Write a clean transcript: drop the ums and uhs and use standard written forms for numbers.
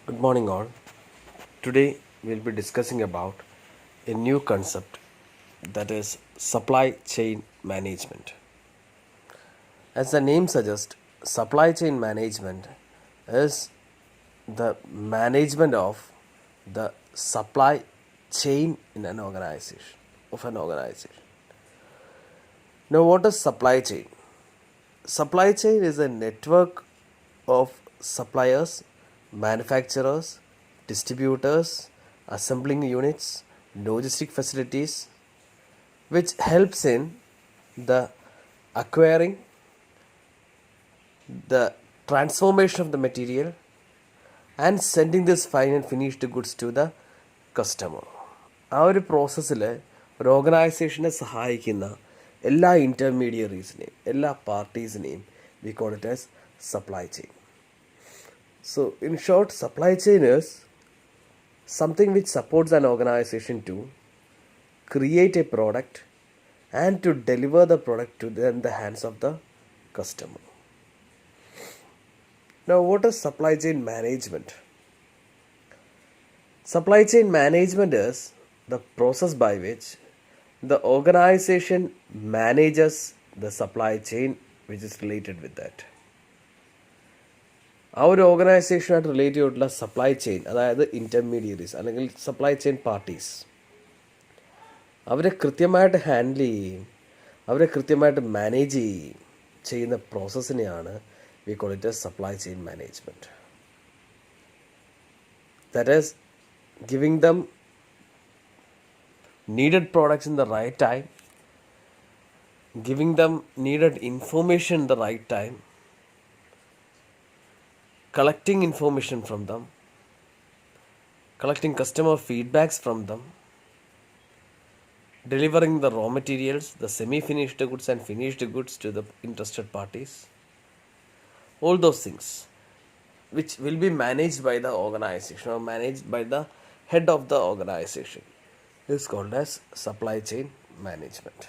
Good morning, all. Today we'll be discussing about a new concept, that is supply chain management. As the name suggests, supply chain management is the management of the supply chain in an organization. Now, what is supply chain? Supply chain is a network of suppliers, manufacturers, distributors, assembling units, logistic facilities, which helps in the acquiring, the transformation of the material, and sending this final finished goods to the customer. ആ ഒരു പ്രോസസ്സിൽ ഒരു ഓർഗനൈസേഷനെ സഹായിക്കുന്ന എല്ലാ ഇൻ്റർമീഡിയറീസിനെയും എല്ലാ പാർട്ടീസിനെയും we call it as supply chain. So, in short, supply chain is something which supports an organization to create a product and to deliver the product to the hands of the customer. Now, what is supply chain management? Supply chain management is the process by which the organization manages the supply chain which is related with that. ആ ഒരു ഓർഗനൈസേഷനായിട്ട് relate ചെയ്തിട്ടുള്ള supply chain, അതായത് intermediaries അല്ലെങ്കിൽ supply chain parties, അവരെ കൃത്യമായിട്ട് handle ചെയ്യുകയും അവരെ കൃത്യമായിട്ട് മാനേജ് ചെയ്യുന്ന പ്രോസസ്സിനെയാണ് we call it as supply chain management. That is giving them needed products in the right time, giving them needed information in the right time, collecting information from them, collecting customer feedbacks from them, delivering the raw materials, the semi-finished goods and finished goods to the interested parties. All those things which will be managed by the organization or managed by the head of the organization is called as supply chain management.